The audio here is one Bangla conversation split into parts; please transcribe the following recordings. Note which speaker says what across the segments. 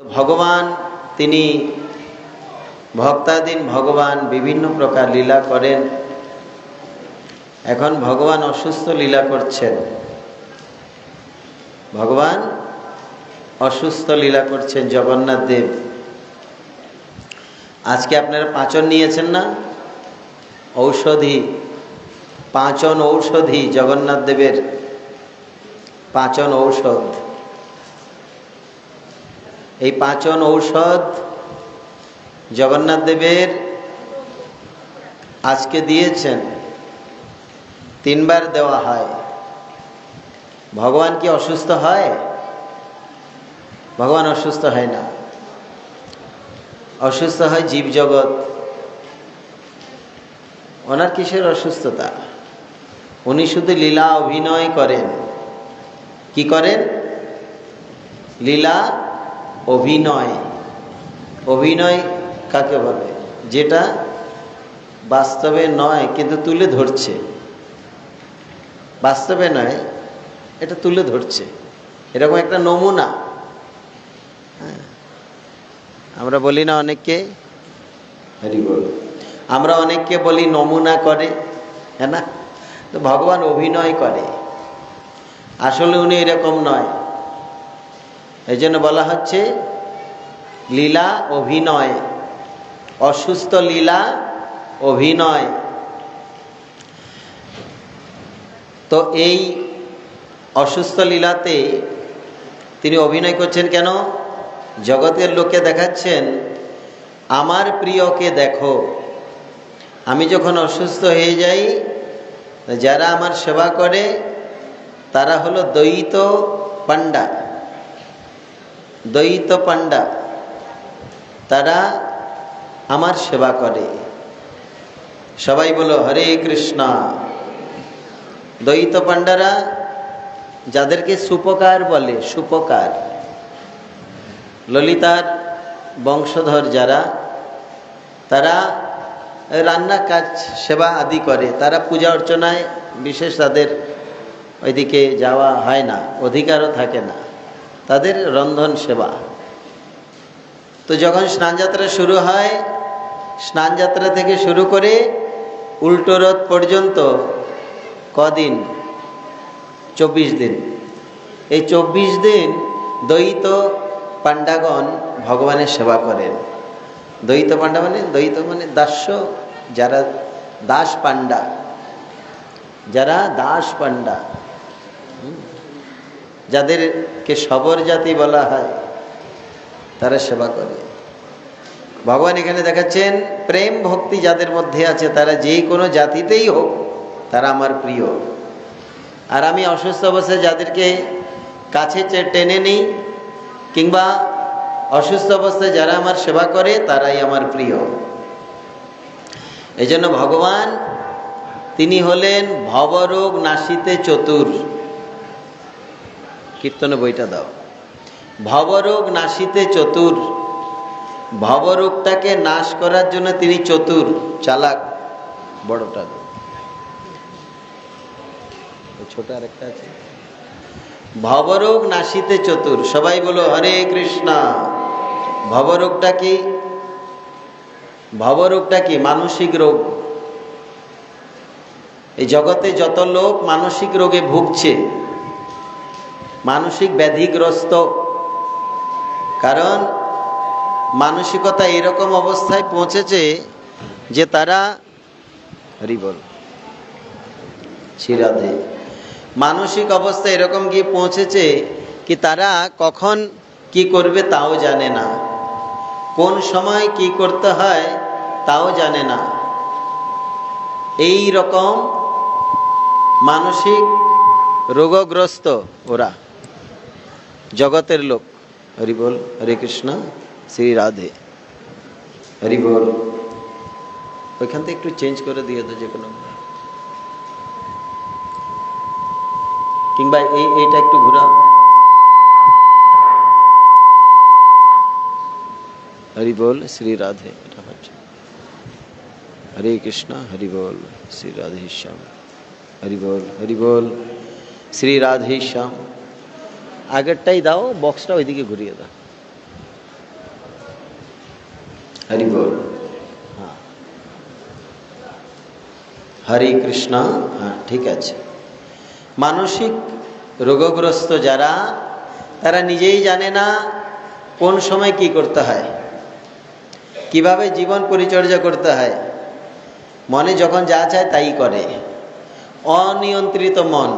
Speaker 1: ভগবান তিনি ভক্তাধীন ভগবান বিভিন্ন প্রকার লীলা করেন। এখন ভগবান অসুস্থ লীলা করছেন, ভগবান অসুস্থ লীলা করছেন জগন্নাথ দেব। আজকে আপনারা পাঁচন নিয়েছেন না, ঔষধি পাঁচন ঔষধি জগন্নাথ দেবের পাঁচন ঔষধ। এই পাঁচন ঔষধ জগন্নাথ দেবের আজকে দিয়েছেন, তিনবার দেওয়া হয়। ভগবান কি অসুস্থ হয়? ভগবান অসুস্থ হয় না, অসুস্থ হয় জীব জগৎ। ওনার কিসের অসুস্থতা? উনি শুধু লীলা অভিনয় করেন। কি করেন? লীলা অভিনয়। অভিনয় কাকে বলে? যেটা বাস্তবে নয় কিন্তু তুলে ধরছে। বাস্তবে নয়, এটা তুলে ধরছে, এরকম একটা নমুনা। আমরা বলি না অনেককে, আমরা অনেককে বলি নমুনা করে, হ্যাঁ না? তো ভগবান অভিনয় করে, আসলে উনি এরকম নয়। এই জন্য বলা হচ্ছে লীলা অভিনয়, অসুস্থ লীলা অভিনয়। তো এই অসুস্থ লীলাতে তিনি অভিনয় করছেন কেন? জগতের লোকে দেখাচ্ছেন আমার প্রিয়কে দেখো। আমি যখন অসুস্থ হয়ে যাই, যারা আমার সেবা করে তারা হলো দ্বৈত পাণ্ডা। দ্বৈত পাণ্ডা, তারা আমার সেবা করে। সবাই বলো হরে কৃষ্ণ। দ্বৈত পাণ্ডারা যাদেরকে সুপকার বলে, সুপকার, ললিতার বংশধর যারা, তারা রান্না কাজ সেবা আদি করে। তারা পূজা অর্চনায় বিশেষ তাদের ওইদিকে যাওয়া হয় না, অধিকারও থাকে না, তাদের রন্ধন সেবা। তো যখন স্নানযাত্রা শুরু হয়, স্নানযাত্রা থেকে শুরু করে উল্টো রথ পর্যন্ত কদিন? 24 দিন। এই 24 দিন দ্বৈত পাণ্ডাগণ ভগবানের সেবা করেন। দ্বৈত পাণ্ডা মানে, দ্বৈত মানে দাস্য, যারা দাস পাণ্ডা, যারা দাস পাণ্ডা, যাদেরকে শবর জাতি বলা হয়, তারা সেবা করে। ভগবান এখানে দেখাচ্ছেন প্রেম ভক্তি যাদের মধ্যে আছে, তারা যে কোনো জাতিতেই হোক, তারা আমার প্রিয়। আর আমি অসুস্থ অবস্থায় যাদেরকে কাছে টেনে নিই, কিংবা অসুস্থ অবস্থায় যারা আমার সেবা করে, তারাই আমার প্রিয়। এই জন্য ভগবান তিনি হলেন ভবরোগ নাশিতে চতুর। কীর্তনে বইটা দাও। ভবরোগ নাশিতে চতুর। ভবরোগটাকে নাশ করার জন্য তিনি চতুর, চালাক। বড়টা ছোট আরেকটা আছে। ভবরোগ নাশিতে চতুর। সবাই বলো হরে কৃষ্ণ। ভবরোগটা কি? ভবরোগটা কি? মানসিক রোগ। এই জগতে যত লোক মানসিক রোগে ভুগছে, মানসিক ব্যাধিগ্রস্ত, কারণ মানসিকতা এরকম অবস্থায় পৌঁছেছে যে তারা, হরি বল শ্রী রাধে, মানসিক অবস্থা এরকম গিয়ে পৌঁছেছে কি তারা কখন কি করবে তাও জানে না, কোন সময় কি করতে হয় তাও জানে না। এই রকম মানসিক রোগগ্রস্ত ওরা, জগতের লোক। হরি বল, হরে কৃষ্ণ, শ্রী রাধে, হরি বল। ওইখান থেকে একটু চেঞ্জ করে দিয়ে দাও যে কোনো, কিংবা এইটা একটু ঘুরাও। হরি বল, শ্রী রাধে, এটা হচ্ছে হরে কৃষ্ণ, হরি বল, শ্রী রাধে শ্যাম, হরি বল, হরি বল, শ্রী রাধে শ্যাম। আগেরটাই দাও, বক্সটা ওইদিকে ঘুরিয়ে দাও। হরি বল। হ্যাঁ, হরে কৃষ্ণ। হ্যাঁ, ঠিক আছে। মানসিক রোগগ্রস্ত যারা, তারা নিজেই জানে না কোন সময় কি করতে হয়, কিভাবে জীবন পরিচর্যা করতে হয়। মনে যখন যা চায় তাই করে, অনিয়ন্ত্রিত মন।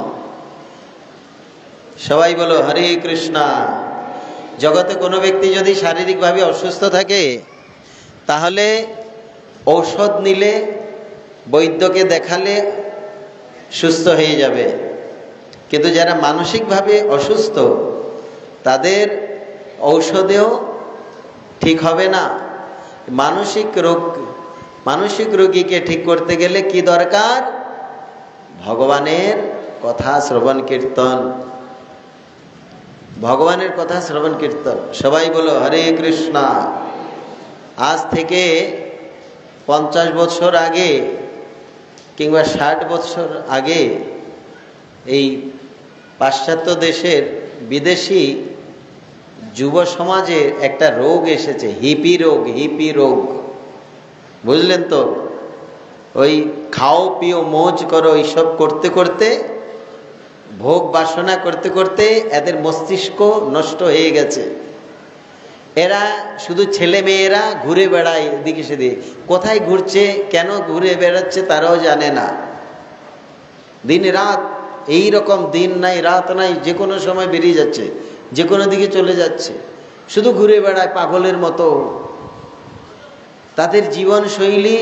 Speaker 1: সবাই বলো হরে কৃষ্ণ। জগতে কোনো ব্যক্তি যদি শারীরিকভাবে অসুস্থ থাকে, তাহলে ঔষধ নিলে, বৈদ্যকে দেখালে সুস্থ হয়ে যাবে। কিন্তু যারা মানসিকভাবে অসুস্থ, তাদের ঔষধেও ঠিক হবে না। মানসিক রোগীকে ঠিক করতে গেলে কি দরকার? ভগবানের কথা শ্রবণ কীর্তন, ভগবানের কথা শ্রবণ কীর্তন। সবাই বলো হরে কৃষ্ণ। আজ থেকে 50 বছর আগে কিংবা 60 বছর আগে এই পাশ্চাত্য দেশের বিদেশি যুব সমাজে একটা রোগ এসেছে, হিপি রোগ। বুঝলেন তো? ওই খাও পিও মৌজ করো, এইসব করতে করতে, ভোগ বাসনা করতে করতে এদের মস্তিষ্ক নষ্ট হয়ে গেছে। এরা শুধু ছেলে মেয়েরা ঘুরে বেড়ায় এদিকে সেদিকে। কোথায় ঘুরছে, কেন ঘুরে বেড়াচ্ছে তারাও জানে না। দিন রাত এই রকম, দিন নাই রাত নাই, যে কোনো সময় বেরিয়ে যাচ্ছে, যে কোনো দিকে চলে যাচ্ছে, শুধু ঘুরে বেড়ায় পাগলের মতো। তাদের জীবনশৈলী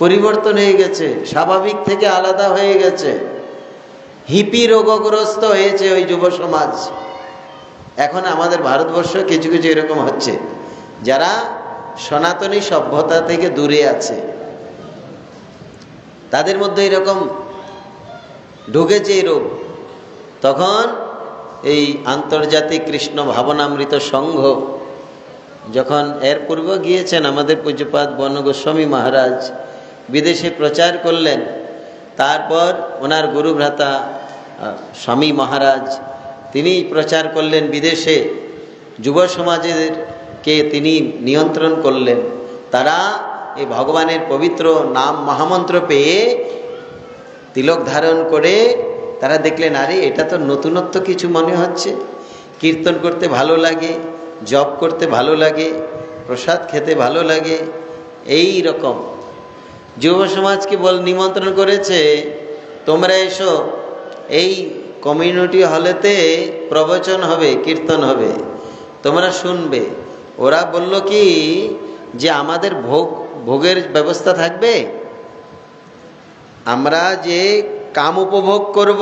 Speaker 1: পরিবর্তন হয়ে গেছে, স্বাভাবিক থেকে আলাদা হয়ে গেছে। হিপি রোগগ্রস্ত হয়েছে ওই যুব সমাজ। এখন আমাদের ভারতবর্ষ কিছু কিছু এরকম হচ্ছে, যারা সনাতনী সভ্যতা থেকে দূরে আছে, তাদের মধ্যে এরকম ঢুকেছে এই রোগ। তখন এই আন্তর্জাতিক কৃষ্ণ ভাবনামৃত সংঘ যখন এর পূর্বে গিয়েছেন, আমাদের পূজ্যপাদ বর্ণ গোস্বামী মহারাজ বিদেশে প্রচার করলেন। তারপর ওনার গুরু ভ্রাতা স্বামী মহারাজ, তিনি প্রচার করলেন বিদেশে। যুব সমাজেরকে তিনি নিয়ন্ত্রণ করলেন। তারা এই ভগবানের পবিত্র নাম মহামন্ত্র পেয়ে তিলক ধারণ করে তারা দেখলেন, আরে এটা তো নতুনত্ব কিছু মনে হচ্ছে, কীর্তন করতে ভালো লাগে, জপ করতে ভালো লাগে, প্রসাদ খেতে ভালো লাগে। এই রকম যুব সমাজকে নিমন্ত্রণ করেছে, তোমরা এসো, এই কমিউনিটি হলেতে প্রবচন হবে, কীর্তন হবে, তোমরা শুনবে। ওরা বলল কি যে আমাদের ভোগের ব্যবস্থা থাকবে, আমরা যে কাম উপভোগ করব,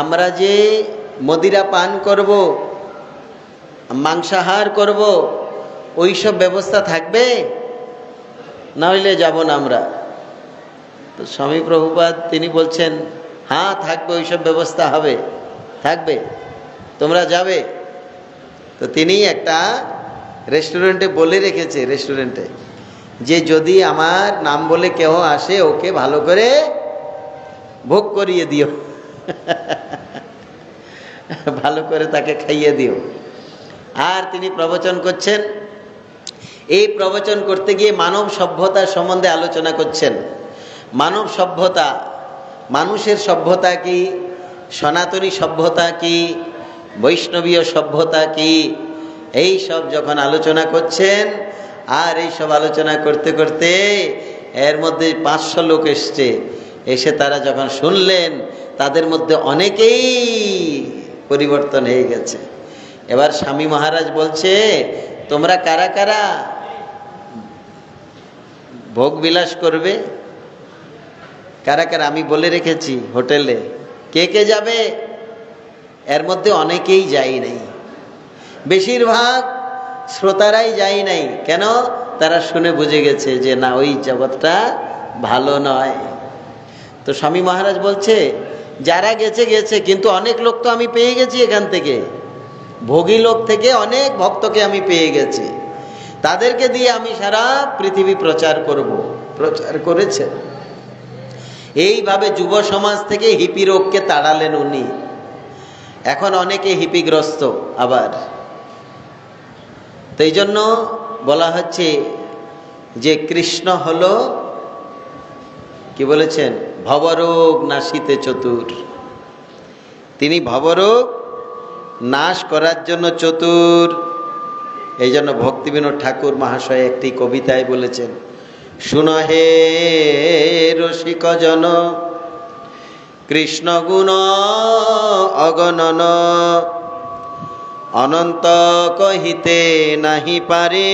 Speaker 1: আমরা যে মদিরা পান করব, মাংসাহার করব, ওই সব ব্যবস্থা থাকবে, না হইলে যাব না আমরা। তো স্বামী প্রভুপাদ তিনি বলছেন, হ্যাঁ থাকবে, ওইসব ব্যবস্থা হবে, থাকবে, তোমরা যাবে। তো তিনি একটা রেস্টুরেন্টে বলে রেখেছে, রেস্টুরেন্টে যে যদি আমার নাম বলে কেউ আসে, ওকে ভালো করে ভোগ করিয়ে দিও, ভালো করে তাকে খাইয়ে দিও। আর তিনি প্রবচন করছেন। এই প্রবচন করতে গিয়ে মানব সভ্যতা সম্বন্ধে আলোচনা করছেন। মানব সভ্যতা, মানুষের সভ্যতা কি, সনাতনী সভ্যতা কি, বৈষ্ণবীয় সভ্যতা কি, এই সব যখন আলোচনা করছেন, আর এই সব আলোচনা করতে করতে এর মধ্যে 500 লোক এসছে। এসে তারা যখন শুনলেন, তাদের মধ্যে অনেকেই পরিবর্তন হয়ে গেছে। এবার স্বামী মহারাজ বলছে, তোমরা কারা কারা ভোগ বিলাস করবে, কারা কারা আমি বলে রেখেছি হোটেলে, কে কে যাবে। এর মধ্যে অনেকেই যাই নাই, বেশিরভাগ শ্রোতারাই যাই নাই। কেন? তারা শুনে বুঝে গেছে যে না, ওই জগৎটা ভালো নয়। তো স্বামী মহারাজ বলছে, যারা গেছে গেছে, কিন্তু অনেক লোক তো আমি পেয়ে গেছি এখান থেকে, ভোগী লোক থেকে অনেক ভক্তকে আমি পেয়ে গেছি, তাদেরকে দিয়ে আমি সারা পৃথিবী প্রচার করব। প্রচার করেছে। এইভাবে যুব সমাজ থেকে হিপি রোগকে তাড়ালেন উনি। এখন অনেকে হিপিগ্রস্ত আবার। তো এই জন্য বলা হচ্ছে যে কৃষ্ণ হলো কি বলেছেন, ভবরোগ নাশিতে চতুর। তিনি ভবরোগ নাশ করার জন্য চতুর। এই জন্য ভক্তিবিনোদ ঠাকুর মহাশয় একটি কবিতায় বলেছেন, শুনো হে রসিক জন কৃষ্ণ গুণ অগণন, অনন্ত কহিতে নাহি পারে।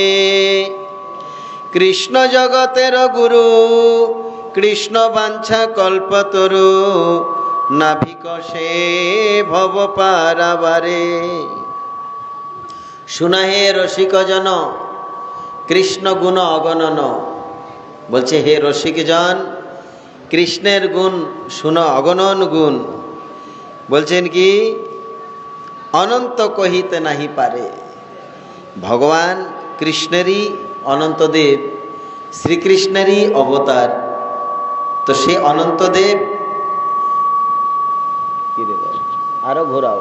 Speaker 1: কৃষ্ণ জগতের গুরু, কৃষ্ণ বাঞ্ছা কল্পতরু, নাভিক সে ভব পারাবারে। শুনা হে রসিক জন কৃষ্ণ গুণ অগণন, বলছে হে রসিক জন কৃষ্ণের গুণ শুনো, অগণন গুণ। বলছেন কি, অনন্ত কহিতে নাহি পারে। ভগবান কৃষ্ণেরই, অনন্তদেব শ্রীকৃষ্ণেরই অবতার। তো সে অনন্তদেব, কি রে আরো ঘোরাও,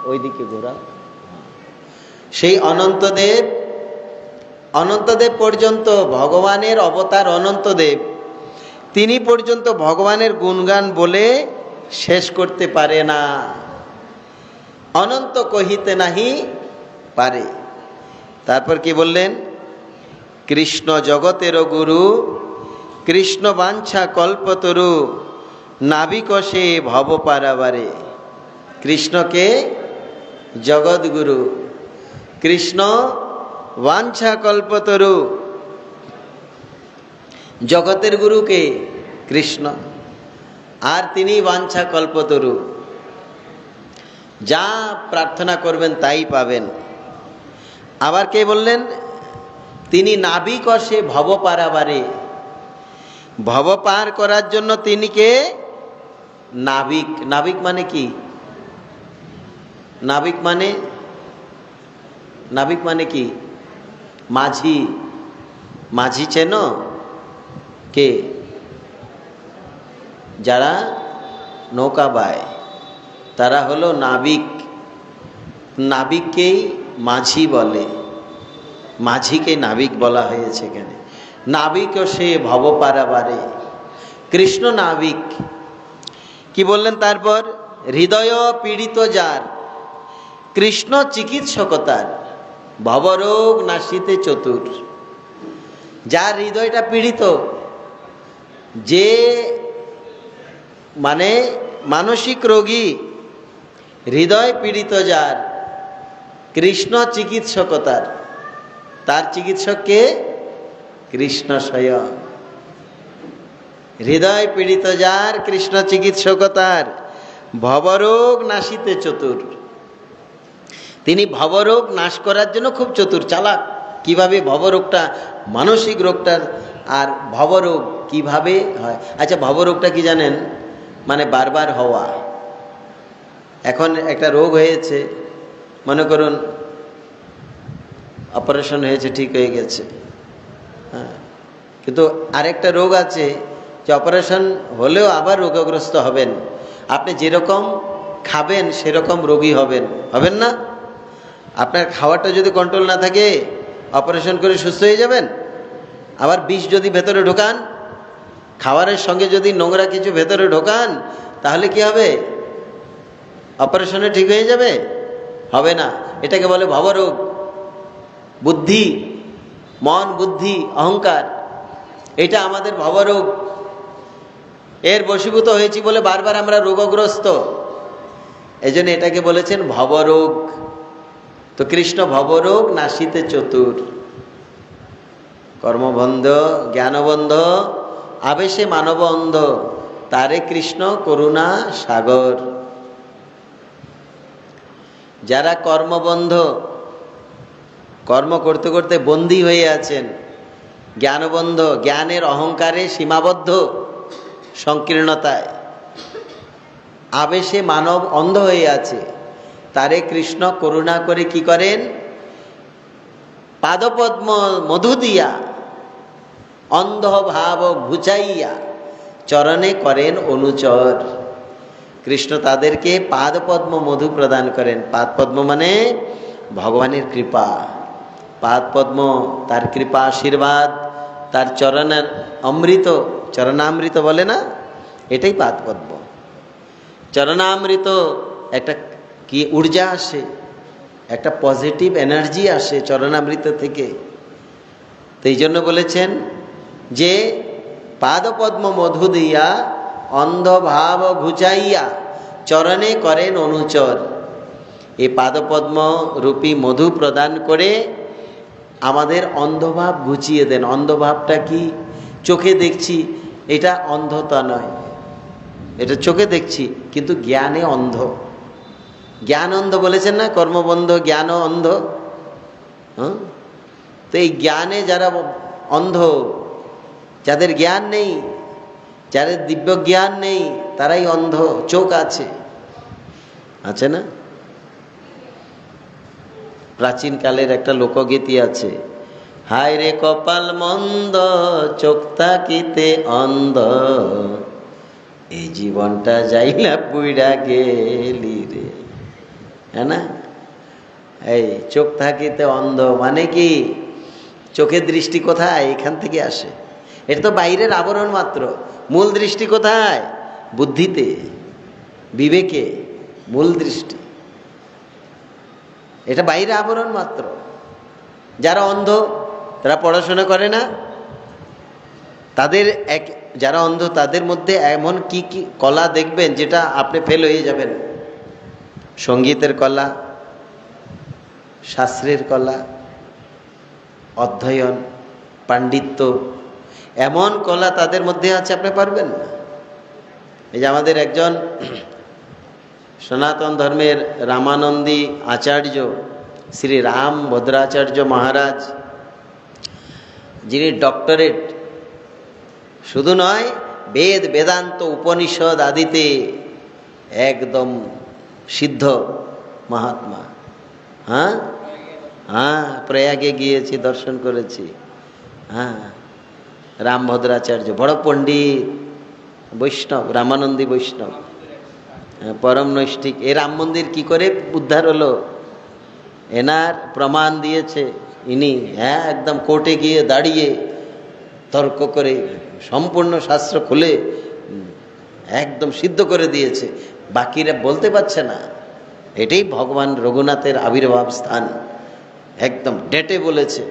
Speaker 1: ওইদিকে ঘোরাও। সেই অনন্তদেব, অনন্তদেব পর্যন্ত ভগবানের অবতার অনন্তদেব, তিনি পর্যন্ত ভগবানের গুণগান বলে শেষ করতে পারে না। অনন্ত কহিতে নাহি পারে। তারপর কি বললেন, কৃষ্ণ জগতের গুরু, কৃষ্ণ বাঞ্ছা কল্পতরু, নাবিক সে ভব পারাবারে। কৃষ্ণকে জগৎগুরু, কৃষ্ণ বাঞ্ছা কল্পতরু, জগতের গুরুকে কৃষ্ণ, আর তিনি বাঞ্ছা কল্পতরু, যা প্রার্থনা করবেন তাই পাবেন। আবার কে বললেন, তিনি নাবিক সে ভব পারাবারে। ভব পার করার জন্য তিনি কে, নাবিক। নাবিক মানে কি, নাবিক মানে, নাবিক মানে কি, মাঝি। মাঝি চেনো? কে? যারা নৌকা বায় তারা হলো নাবিক। নাবিককেই মাঝি বলে, মাঝিকে নাবিক বলা হয়েছে এখানে। নাবিক সে ভব পারাবারে, কৃষ্ণ নাবিক। কি বললেন তারপর, হৃদয় পীড়িত যার, কৃষ্ণ চিকিৎসক তার, ভবরোগ নাশিতে চতুর। যার হৃদয়টা পীড়িত, যে মানে মানসিক রোগী, হৃদয় পীড়িত যার, কৃষ্ণ চিকিৎসক তার। তার চিকিৎসককে কৃষ্ণ স্বয়ং। হৃদয় পীড়িত যার, কৃষ্ণ চিকিৎসক তার, ভবরোগ নাশিতে চতুর। তিনি ভবরোগ নাশ করার জন্য খুব চতুর, চালাক। কিভাবে ভবরোগটা, মানসিক রোগটা, আর ভবরোগ কিভাবে হয়। আচ্ছা, ভবরোগটা কি জানেন? মানে বারবার হওয়া। এখন একটা রোগ হয়েছে, মনে করুন অপারেশন হয়েছে, ঠিক হয়ে গেছে, হ্যাঁ, কিন্তু আরেকটা রোগ আছে যে অপারেশন হলেও আবার রোগগ্রস্ত হবেন। আপনি যেরকম খাবেন সেরকম রোগী হবেন, হবেন না? আপনার খাওয়াটা যদি কন্ট্রোল না থাকে, অপারেশন করে সুস্থ হয়ে যাবেন। আবার বিষ যদি ভেতরে ঢোকান, খাবারের সঙ্গে যদি নোংরা কিছু ভেতরে ঢোকান, তাহলে কি হবে? অপারেশনে ঠিক হয়ে যাবে? হবে না। এটাকে বলে ভবরোগ। বুদ্ধি, মন, বুদ্ধি, অহংকার, এটা আমাদের ভবরোগ। এর বশীভূত হয়েছি বলে বারবার আমরা রোগগ্রস্ত। এই জন্য এটাকে বলেছেন ভবরোগ। তো কৃষ্ণ ভবরোগ নাশিতে চতুর, কর্মবন্ধ জ্ঞানবন্ধ, আবেশে মানব অন্ধ, তারে কৃষ্ণ করুণা সাগর। যারা কর্মবন্ধ, কর্ম করতে করতে বন্দী হয়ে আছেন, জ্ঞানবন্ধ, জ্ঞানের অহংকারে সীমাবদ্ধ, সংকীর্ণতায়, আবেশে মানব অন্ধ হয়ে আছে, তারে কৃষ্ণ করুণা করে কি করেন? পাদপদ্ম মধু দিয়া, অন্ধ ভাব ঘুচাইয়া, চরণে করেন অনুচর। কৃষ্ণ তাদেরকে পাদপদ্ম মধু প্রদান করেন। পাদপদ্ম মানে ভগবানের কৃপা। পাদ পদ্ম, তার কৃপা আশীর্বাদ, তার চরণের অমৃত, চরণামৃত বলে না, এটাই পাদ পদ্ম। চরণামৃত একটা কি ঊর্জা আসে, একটা পজিটিভ এনার্জি আসে চরণামৃত থেকে। তো এই জন্য বলেছেন যে পাদপদ্ম মধু দিয়া অন্ধভাব ঘুচাইয়া চরণে করেন অনুচর। এই পাদপদ্ম রূপী মধু প্রদান করে আমাদের অন্ধভাব ঘুচিয়ে দেন। অন্ধভাবটা কি? চোখে দেখছি, এটা অন্ধতা নয়, এটা চোখে দেখছি কিন্তু জ্ঞানে অন্ধ। জ্ঞান অন্ধ বলেছেন না, কর্মবন্ধ জ্ঞান অন্ধ। তো এই জ্ঞানে যারা অন্ধ, যাদের জ্ঞান নেই, যাদের দিব্য জ্ঞান নেই, তারাই অন্ধ। চোখ আছে না? প্রাচীন কালের একটা লোকগীতি আছে, হায় রে কপাল মন্দ চোখ থাকিতে অন্ধ, এই জীবনটা যাইলা পুইড়া গেলি রে। হ্যাঁ না? এই চোখ থাকিতে অন্ধ মানে কি? চোখের দৃষ্টি কোথায়? এখান থেকে আসে। এটা তো বাইরের আবরণ মাত্র। মূল দৃষ্টি কোথায়? বুদ্ধিতে, বিবেকে মূল দৃষ্টি। এটা বাইরে আবরণ মাত্র। যারা অন্ধ তারা পড়াশোনা করে না, তাদের যারা অন্ধ তাদের মধ্যে এমন কি কি কলা দেখবেন যেটা আপনি ফেল হয়ে যাবেন। সঙ্গীতের কলা, শাস্ত্রের কলা, অধ্যয়ন, পাণ্ডিত্য, এমন কলা তাদের মধ্যে আছে আপনি পারবেন না। এই যে আমাদের একজন সনাতন ধর্মের রামানন্দী আচার্য শ্রী রাম ভদ্রাচার্য মহারাজ, যিনি ডক্টরেট, শুধু নয় বেদ বেদান্ত উপনিষদ আদিতে একদম সিদ্ধ মহাত্মা। হ্যাঁ হ্যাঁ, প্রয়াগে গিয়েছি, দর্শন করেছি। হ্যাঁ, রাম ভদ্রাচার্য বড় পণ্ডিত, বৈষ্ণব, রামানন্দী বৈষ্ণব, পরম নৈষ্ঠিক। এই রাম মন্দির কি করে উদ্ধার হলো? এনার প্রমাণ দিয়েছে ইনি। হ্যাঁ, একদম কোর্টে গিয়ে দাঁড়িয়ে তর্ক করে সম্পূর্ণ শাস্ত্র খুলে একদম সিদ্ধ করে দিয়েছে। বাকিরা বলতে পারছে না। এটাই ভগবান রঘুনাথের আবির্ভাব স্থান। একদম ডেটে বলেছে,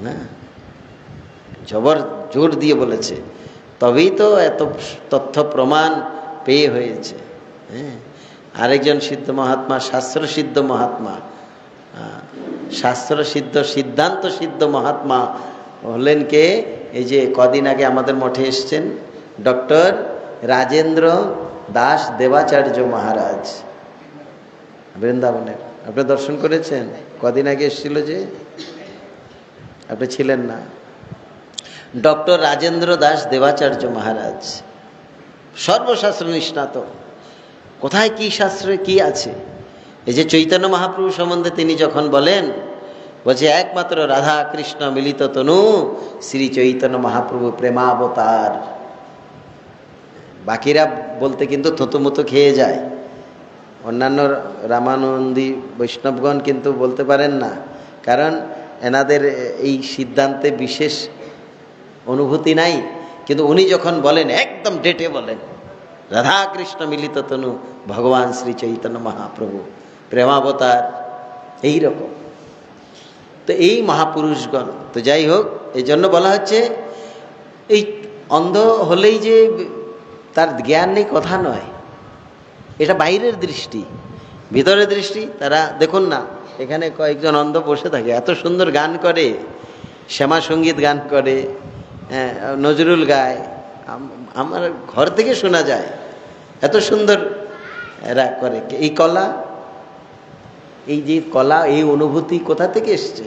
Speaker 1: হ্যাঁ, জবর জোর দিয়ে বলেছে, তবেই তো এত তথ্য প্রমাণ পেয়ে হয়েছে। হ্যাঁ, আরেকজন সিদ্ধ মহাত্মা, শাস্ত্র সিদ্ধ মহাত্মা, শাস্ত্র সিদ্ধ সিদ্ধান্ত সিদ্ধ মহাত্মা হলেন কে? এই যে কদিন আগে আমাদের মঠে এসছেন ডক্টর রাজেন্দ্র দাস দেবাচার্য মহারাজ, বৃন্দাবনের। আপনি দর্শন করেছেন? কদিন আগে এসেছিল যে, আপনি ছিলেন না। ডক্টর রাজেন্দ্র দাস দেবাচার্য মহারাজ সর্বশাস্ত্র নিষ্ণাত। কোথায় কি শাস্ত্রে কি আছে? এই যে চৈতন্য মহাপ্রভু সম্বন্ধে তিনি যখন বলেন, বলছে একমাত্র রাধা কৃষ্ণ মিলিত তনু শ্রী চৈতন্য মহাপ্রভু প্রেমাবতার। বাকিরা বলতে কিন্তু থতমতো খেয়ে যায়। অন্যান্য রামানন্দী বৈষ্ণবগণ কিন্তু বলতে পারেন না, কারণ এনাদের এই সিদ্ধান্তে বিশেষ অনুভূতি নাই। কিন্তু উনি যখন বলেন একদম ডেটে বলেন, রাধা কৃষ্ণ মিলিত তনু ভগবান শ্রী চৈতন্য মহাপ্রভু প্রেমাবতার, এই রকম। তো এই মহাপুরুষগণ, তো যাই হোক, এই জন্য বলা হচ্ছে এই অন্ধ হলেই যে তার জ্ঞান নেই কথা নয়, এটা বাইরের দৃষ্টি। ভিতরের দৃষ্টি তারা দেখুন না, এখানে কয়েকজন অন্ধ বসে থাকে, এত সুন্দর গান করে, শ্যামা সঙ্গীত গান করে, নজরুল গায়, আমার ঘর থেকে শোনা যায়, এত সুন্দর এরা করে। এই কলা, এই যে কলা, এই অনুভূতি কোথা থেকে এসছে?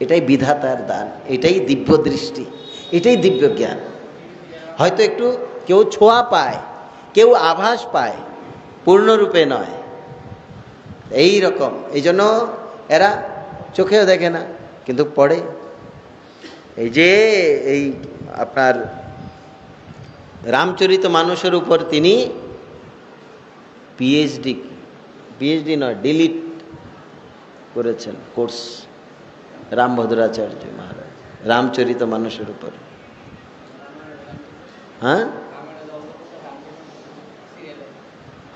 Speaker 1: এটাই বিধাতার দান, এটাই দিব্য দৃষ্টি, এটাই দিব্য জ্ঞান। হয়তো একটু কেউ ছোঁয়া পায়, কেউ আভাস পায়, পূর্ণরূপে নয়। এই রকম, এই জন্য এরা চোখেও দেখে না কিন্তু পড়ে। এই যে এই আপনার রামচরিত মানসের উপর তিনি পিএইচডি নয়, ডিলিট করেছেন কোর্স। রামভদ্রাচার্য মহারাজ, রামচরিত মানুষের উপর। হ্যাঁ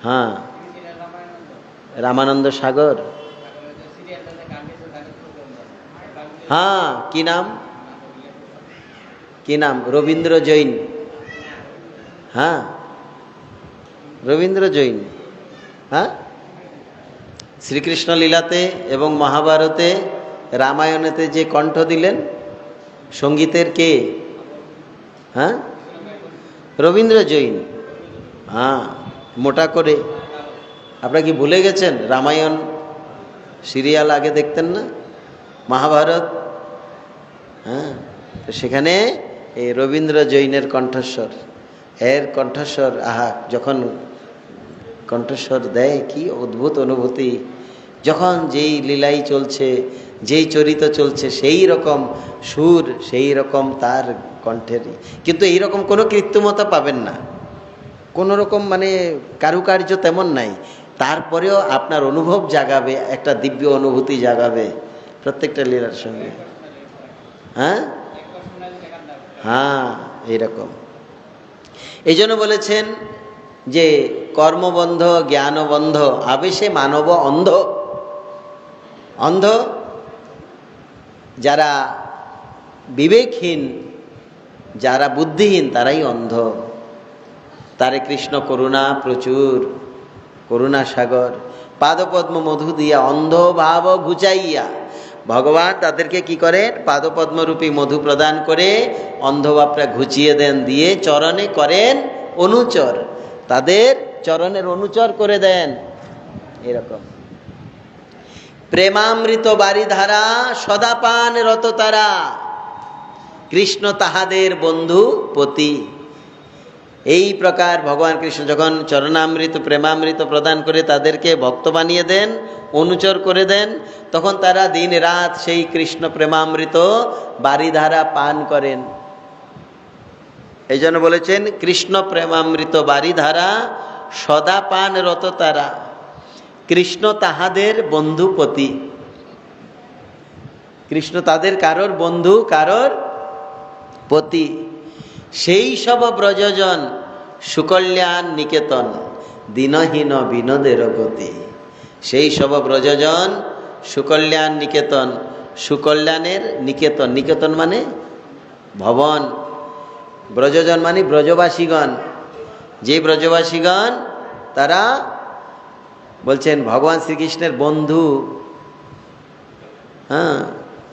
Speaker 1: হ্যাঁ, রামানন্দ সাগর। হ্যাঁ, কি নাম, কি নাম? রবীন্দ্র জৈন। হ্যাঁ, রবীন্দ্র জৈন। হ্যাঁ, শ্রীকৃষ্ণ লীলাতে এবং মহাভারতে, রামায়ণেতে যে কণ্ঠ দিলেন সঙ্গীতের, কে? হ্যাঁ, রবীন্দ্র জৈন। হ্যাঁ, মোটা করে। আপনারা কি ভুলে গেছেন? রামায়ণ সিরিয়াল আগে দেখতেন না, মহাভারত? হ্যাঁ, তো সেখানে এই রবীন্দ্র জৈনের কণ্ঠস্বর, এর কণ্ঠস্বর, আহা, যখন কণ্ঠস্বর দেয় কি অদ্ভুত অনুভূতি। যখন যেই লীলাই চলছে, যেই চরিত্র চলছে, সেই রকম সুর, সেই রকম তার কণ্ঠেরই। কিন্তু এইরকম কোনো কৃত্রিমতা পাবেন না, কোনো রকম মানে কারুকার্য তেমন নাই। তারপরেও আপনার অনুভব জাগাবে, একটা দিব্য অনুভূতি জাগাবে প্রত্যেকটা লীলার সঙ্গে। হ্যাঁ হ্যাঁ, এইরকম। এই জন্য বলেছেন যে কর্মবন্ধ জ্ঞানবন্ধ আবেশে মানব অন্ধ। অন্ধ যারা বিবেকহীন, যারা বুদ্ধিহীন, তারাই অন্ধ। তারে কৃষ্ণ করুণা প্রচুর, করুণা সাগর, পাদপদ্ম মধু দিয়া অন্ধ ভাব ঘুচাইয়া। ভগবান তাদেরকে কি করেন? পাদপদ্মরূপী মধু প্রদান করে অন্ধভাবটা ঘুচিয়ে দেন, দিয়ে চরণে করেন অনুচর, তাদের চরণের অনুচর করে দেন। এরকম প্রেমামৃত বারিধারা সদাপান রত তারা, কৃষ্ণ তাহাদের বন্ধু পতি। এই প্রকার ভগবান কৃষ্ণ যখন চরণামৃত প্রেমামৃত প্রদান করে তাদেরকে ভক্ত বানিয়ে দেন, অনুচর করে দেন, তখন তারা দিন রাত সেই কৃষ্ণ প্রেমামৃত বারিধারা পান করেন। এই জন্য বলেছেন কৃষ্ণ প্রেমামৃত বারিধারা সদা পান রত তারা, কৃষ্ণ তাহাদের বন্ধুপতি। কৃষ্ণ তাদের কারোর বন্ধু, কারোর পতি। সেই সব ব্রজজন সুকল্যাণ নিকেতন, দীনহীন বিনোদের গতি। সেই সব ব্রজজন সুকল্যাণ নিকেতন, সুকল্যাণের নিকেতন। নিকেতন মানে ভবন, ব্রজজন মানে ব্রজবাসীগণ। যে ব্রজবাসীগণ তারা বলছেন ভগবান শ্রীকৃষ্ণের বন্ধু। হ্যাঁ,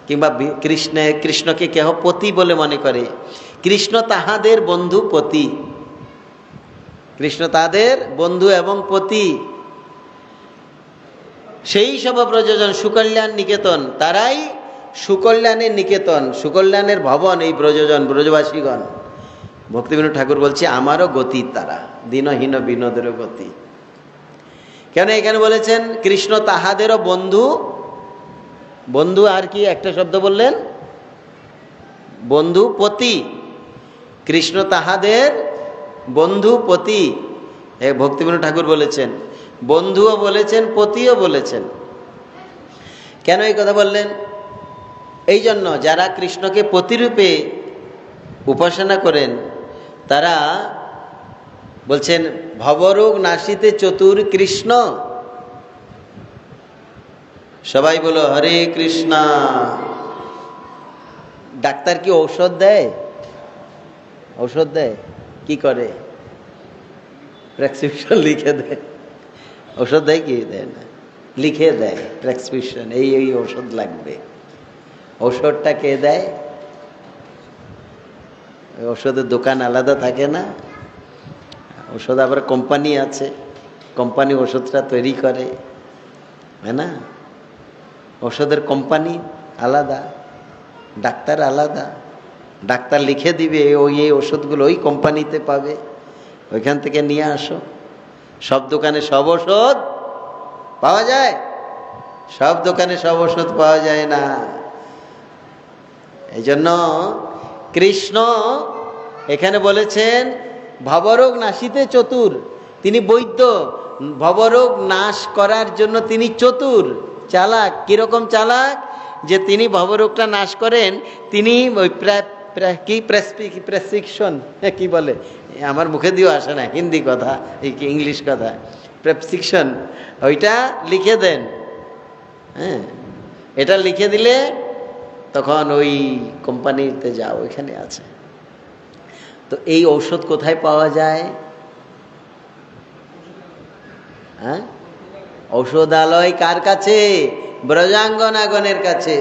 Speaker 1: কিংবা কৃষ্ণকে কেহ পতি বলে মনে করে। কৃষ্ণ তাহাদের বন্ধু পতি, কৃষ্ণ তাদের বন্ধু এবং পতি। সেই সব ব্রজজন সুকল্যাণ নিকেতন, তারাই সুকল্যাণের নিকেতন, সুকল্যাণের ভবন এই ব্রজজন, ব্রজবাসীগণ। ভক্তিবিনোদ ঠাকুর বলছে আমারও গতি তারা, দীনহীন বিনোদেরও গতি। কেন এখানে বলেছেন কৃষ্ণ তাহাদেরও বন্ধু? বন্ধু আর কি একটা শব্দ বললেন? বন্ধু পতি। কৃষ্ণ তাহাদের বন্ধু পতি, ভক্তিবিনোদ ঠাকুর বলেছেন। বন্ধুও বলেছেন, পতিও বলেছেন। কেন এই কথা বললেন? এই জন্য যারা কৃষ্ণকে পতিরূপে উপাসনা করেন তারা বলছেন ভবরোগ নাশিতে চতুর কৃষ্ণ। সবাই বলো হরে কৃষ্ণ। ডাক্তার কি ঔষধ দেয়? ঔষধ দেয় কি করে? প্রেসক্রিপশন লিখে দেয়। ঔষধ দেয় কি? দেয় না, লিখে দেয় প্রেসক্রিপশন, এই এই ঔষধ লাগবে। ঔষধটা কে দেয়? ঔষধের দোকান আলাদা থাকে না, ঔষধ আবার কোম্পানি আছে, কোম্পানি ওষুধটা তৈরি করে, হ্যাঁ না? ওষুধের কোম্পানি আলাদা, ডাক্তার আলাদা। ডাক্তার লিখে দিবে ওই এই ওষুধগুলো ওই কোম্পানিতে পাবে, ওইখান থেকে নিয়ে আসো। সব দোকানে সব ওষুধ পাওয়া যায়? সব দোকানে সব ওষুধ পাওয়া যায় না। এই জন্য কৃষ্ণ এখানে বলেছেন ভবরোগ নাশিতে চতুর। তিনি বৈদ্য, ভবরোগ নাশ করার জন্য তিনি চতুর, চালাক। কিরকম চালাক? যে তিনি ভবরোগটা নাশ করেন, তিনি ওই কি প্রেসক্রিপশন কি বলে, আমার মুখে দিয়েও আসে না হিন্দি কথা, ইংলিশ কথা, প্রেসক্রিপশন, ওইটা লিখে দেন। হ্যাঁ, এটা লিখে দিলে তখন ওই কোম্পানিতে যাও, ওইখানে আছে। তো এই ঔষধ কোথায় পাওয়া যায়? হ্যাঁ, ঔষধালয় কার কাছে? ব্রজাঙ্গনাগণের কাছে,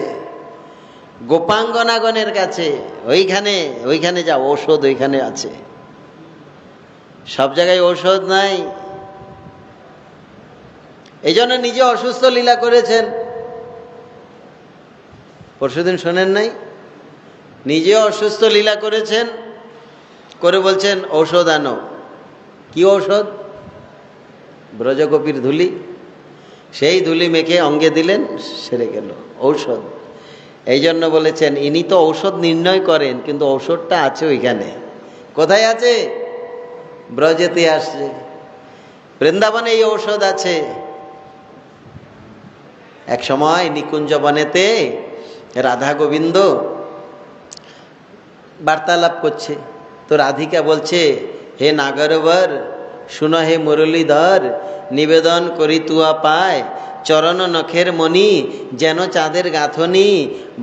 Speaker 1: গোপাঙ্গনাগণের কাছে। ওইখানে যাও, ঔষধ ওইখানে আছে। সব জায়গায় ঔষধ নাই। এই জন্য নিজে অসুস্থ লীলা করেছেন। পরশুদিন শোনেন নাই? নিজে অসুস্থ লীলা করেছেন, করে বলছেন ঔষধ আনো। কি ঔষধ? ব্রজগোপীর ধুলি। সেই ধুলি মেখে অঙ্গে দিলেন, সেরে গেল ঔষধ। এই জন্য বলেছেন ইনি তো ঔষধ নির্ণয় করেন, কিন্তু ঔষধটা আছে ওইখানে। কোথায় আছে? ব্রজেতে আসছে, বৃন্দাবনে এই ঔষধ আছে। এক সময় নিকুঞ্জ বনেতে রাধা গোবিন্দ বার্তালাপ করছে, তো রাধিকা বলছে, হে নাগরবর শুনো, হে মুরলীধর, নিবেদন করি তুয়া পায়, চরণ নখের মণি যেন চাঁদের গাঁথনি,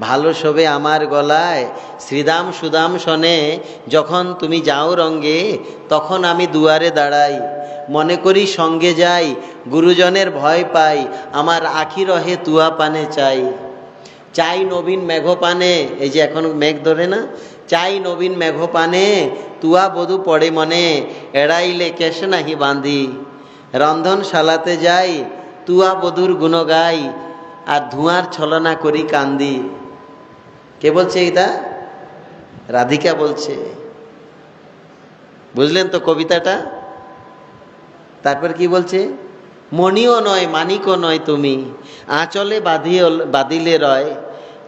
Speaker 1: ভালো শোভে আমার গলায়, শ্রীদাম সুদাম শনে যখন তুমি যাও রঙ্গে, তখন আমি দুয়ারে দাঁড়াই, মনে করি সঙ্গে যাই, গুরুজনের ভয় পাই, আমার আখি রহে তুয়া পানে চাই। চাই নবীন মেঘ পানে, এই যে এখন মেঘ ধরে না, চাই নবীন মেঘ পানে, তুয়া বধূ পড়ে মনে, এড়াইলে কেশ নাহি বাঁধি, রন্ধনশালাতে যাই, তুয়া বধূর গুণ গাই, আর ধোঁয়ার ছলনা করি কান্দি। কে বলছে এটা? রাধিকা বলছে। বুঝলেন তো কবিতাটা? তারপর কি বলছে? মণিও নয় মানিকও নয় তুমি, আঁচলে বাঁধিলে রয়,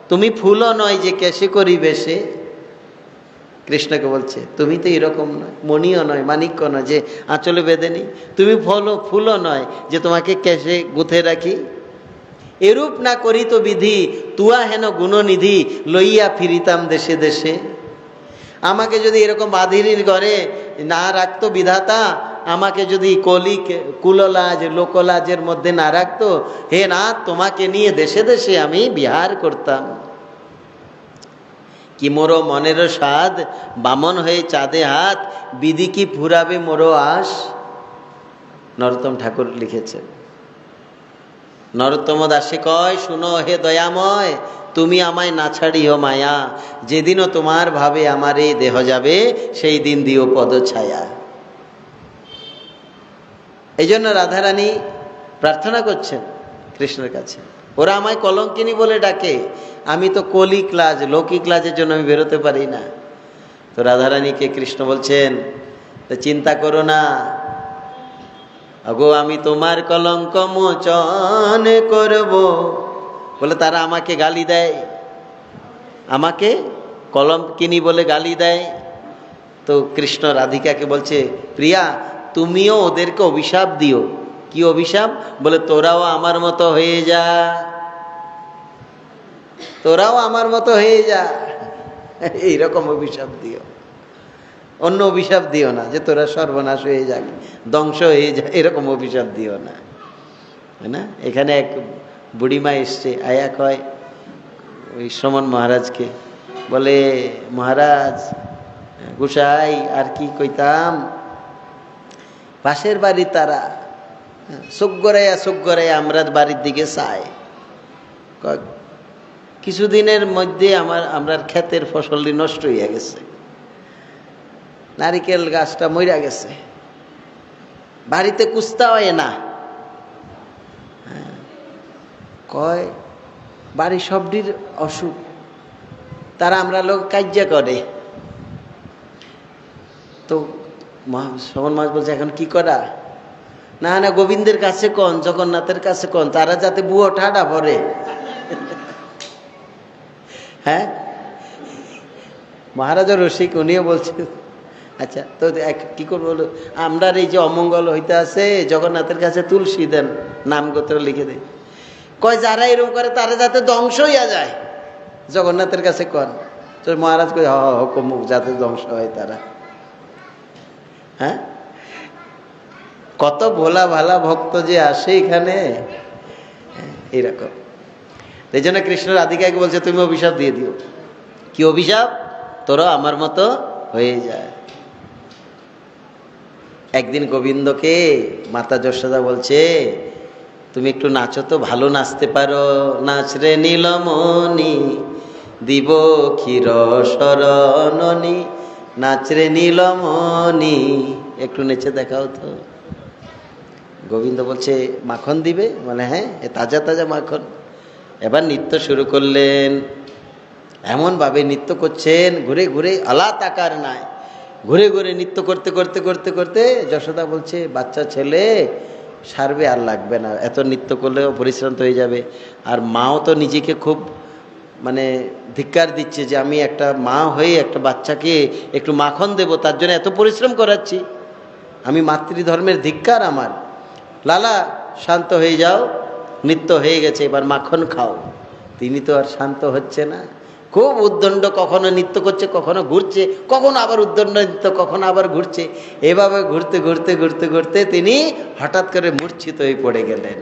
Speaker 1: তুমি ফুলও নয় যে কেশে করি বেশে। কৃষ্ণকে বলছে তুমি তো এরকম নয়, মণিও নয় মানিক্য নয় যে আঁচলে বেঁধে নি, তুমি ফুলও নয় যে তোমাকে কেশে গুঁথে রাখি। এরূপ না করি তো বিধি, তুয়া হেন গুণনিধি, লইয়া ফিরিতাম দেশে দেশে। আমাকে যদি এরকম বাঁধির ঘরে না রাখতো বিধাতা, আমাকে যদি কুললাজ লোকলাজের মধ্যে না রাখতো, হে নাথ তোমাকে নিয়ে দেশে দেশে আমি বিহার করতাম। কি মোরো মনের স্বাদ, বামন হয়ে চাঁদে হাত, বিধি কি ফুরাবে মোরো আস। নরোত্তম ঠাকুর লিখেছেন। নরোত্তম দাসে কয়, শুনো হে দয়াময়, তুমি আমায় না ছাড়িও মায়া, যেদিনও তোমার ভাবে আমার এই দেহ যাবে, সেই দিন দিও পদ ছায়া। এই জন্য রাধারানী প্রার্থনা করছেন কৃষ্ণের কাছে, ওরা আমায় কলঙ্কিনী বলে ডাকে, আমি তো কলিক লাজ, লৌকিক লাজের জন্য আমি বেরোতে পারি না। তো রাধারানীকে কৃষ্ণ বলছেন, চিন্তা করো না, আগো আমি তোমার কলঙ্ক মোচন করব। বলে তারা আমাকে গালি দেয়, আমাকে কলঙ্কিনী বলে গালি দেয়। তো কৃষ্ণ রাধিকাকে বলছে, প্রিয়া তুমিও ওদেরকে অভিশাপ দিও। কি অভিশাপ? বলে তোরাও আমার মতো হয়ে যা, তোরাও আমার মতো হয়ে যা, এইরকম অভিশাপ দিও। অন্য অভিশাপ দিও না যে তোরা সর্বনাশ হয়ে যাক, ধ্বংস হয়ে যা, এরকম অভিশাপ দিও না। না, এখানে এক বুড়িমা এসছে, আয়া কয় ওই শ্রমণ মহারাজকে, বলে মহারাজ গোসাই আর কি কইতাম, পাশের বাড়ি তারা চোখ গড়াইয়া আমরা বাড়ির দিকে চায়, কিছুদিনের মধ্যে আমরা ক্ষেতের ফসলটি নষ্ট হইয়া গেছে, নারিকেল গাছটা মইরা গেছে, বাড়িতে কুস্তা হয় না। কয় বাড়ি সবটির অসুখ, তারা আমরা লোক কার্য করে। তো শ্রবণ মাস বলছে এখন কি করা? না না গোবিন্দের কাছে কন, জগন্নাথের কাছে কন, তারা যাতে বুয়ো ঠাডা ভরে। হ্যাঁ, মহারাজা রসিক, উনিও বলছেন আচ্ছা তো কি করবো, আমরা এই যে অমঙ্গল হইতে আছে জগন্নাথের কাছে তুলসী দেন, নাম গোত্র লিখে দেয়। কয় যারা এরকম করে তারা যাতে ধ্বংস হইয়া যায়। জগন্নাথের কাছে কন, তো মহারাজ কই হুকুম যাতে ধ্বংস হয় তারা। হ্যাঁ, কত ভোলা ভালা ভক্ত যে আসে এখানে, এইরকম। এই জন্য কৃষ্ণ রাধিকাকে বলছে তুমি অভিশাপ দিয়ে দিও। কি অভিশাপ? তোরা আমার মতো হয়ে যায়। একদিন গোবিন্দকে মাতা যশোদা বলছে তুমি একটু নাচো তো, ভালো নাচতে পারো, নাচ রে নীলমণি দিব ক্ষীর শরণনি, নাচ রে নীলমণি, একটু নেচে দেখাও তো। গোবিন্দ বলছে মাখন দিবে? মানে হ্যাঁ, তাজা তাজা মাখন। এবার নৃত্য শুরু করলেন, এমনভাবে নৃত্য করছেন, ঘুরে ঘুরে আলাত আকার নাই, ঘুরে ঘুরে নৃত্য করতে করতে করতে করতে যশোদা বলছে বাচ্চা ছেলে সারবে, আর লাগবে না, এত নৃত্য করলেও পরিশ্রান্ত হয়ে যাবে। আর মাও তো নিজেকে খুব মানে ধিক্কার দিচ্ছে যে আমি একটা মা হয়ে একটা বাচ্চাকে একটু মাখন দেব, তার জন্য এত পরিশ্রম করাচ্ছি, আমি মাতৃধর্মের ধিক্কার আমার। লালা শান্ত হয়ে যাও, নৃত্য হয়ে গেছে, এবার মাখন খাও। তিনি তো আর শান্ত হচ্ছে না, খুব উদ্দণ্ড, কখনো নৃত্য করছে, কখনো ঘুরছে, কখনো আবার উদ্দণ্ড নৃত্য, কখনো আবার ঘুরছে। এভাবে ঘুরতে ঘুরতে ঘুরতে ঘুরতে তিনি হঠাৎ করে মূর্ছিত হয়ে পড়ে গেলেন।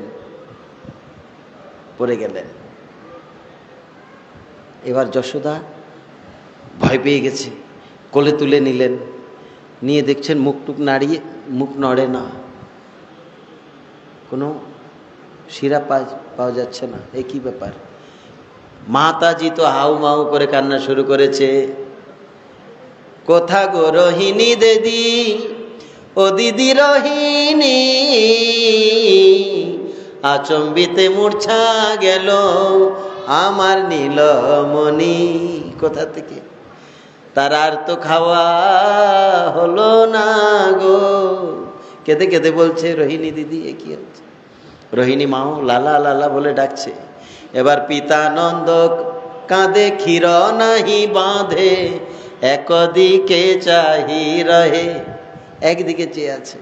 Speaker 1: এবার যশোদা ভয় পেয়ে গেছে, কোলে তুলে নিলেন, নিয়ে দেখছেন মুখটুক নাড়িয়ে, মুখ নড়ে না, কোনো শিরা পাওয়া যাচ্ছে না। এ কি ব্যাপার? মাতাজি তো হাউ মাউ করে কান্না শুরু করেছে, কোথা গো রোহিণী দিদি, ও দিদি রোহিণী, আচম্বিতে মূর্ছা গেল আমার নীলমণি। কোথা থেকে? তার আর তো খাওয়া হলো না গো। কেঁদে কেঁদে বলছে রোহিণী দিদি, এ কি হচ্ছে? রোহিণী মাও লালা লালা বলে ডাকছে। এবার পিতা নন্দ কাঁদে, ক্ষীর নাহি বাঁধে, একদিকে চাহি রহে, একদিকে চেয়ে আছে।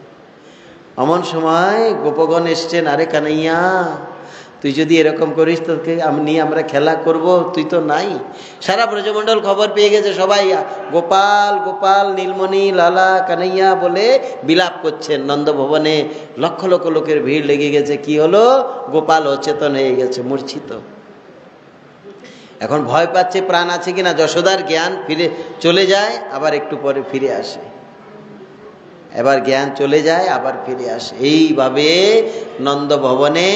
Speaker 1: এমন সময় গোপগণ এসছেন, আরে কানাইয়া তুই যদি এরকম করিস তোকে নিয়ে আমরা খেলা করব, তুই তো নাই। সারা ব্রজমণ্ডল খবর পেয়ে গেছে, সবাই গোপাল গোপাল, নীলমণি, লালা, কানাইয়া বলে বিলাপ করছেন। নন্দভবনে লক্ষ লক্ষ লোকের ভিড় লেগে গেছে। কি হলো? গোপাল অচেতন হয়ে গেছে, মূর্ছিত। এখন ভয় পাচ্ছে প্রাণ আছে কিনা। যশোদার জ্ঞান ফিরে চলে যায়, আবার একটু পরে ফিরে আসে, এবার জ্ঞান চলে যায়, আবার ফিরে আসে। এইভাবে নন্দভবনে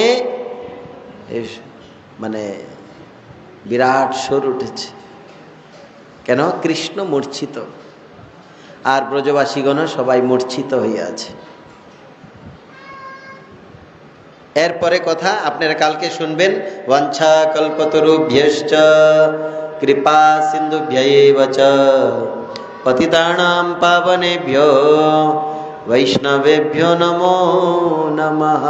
Speaker 1: মানে বিরাট সুর উঠেছে। কেন? কৃষ্ণ মূর্ছিত, আর ব্রজবাসীগণ সবাই মূর্ছিত হয়ে আছে। এরপরে কথা আপনারা কালকে শুনবেন। বাঞ্ছা কল্পতরুভ্যশ্চ কৃপা সিন্ধুভ্যৈব চ পতিতানাং পাবনেভ্যো বৈষ্ণবেভ্যো নমো নমঃ।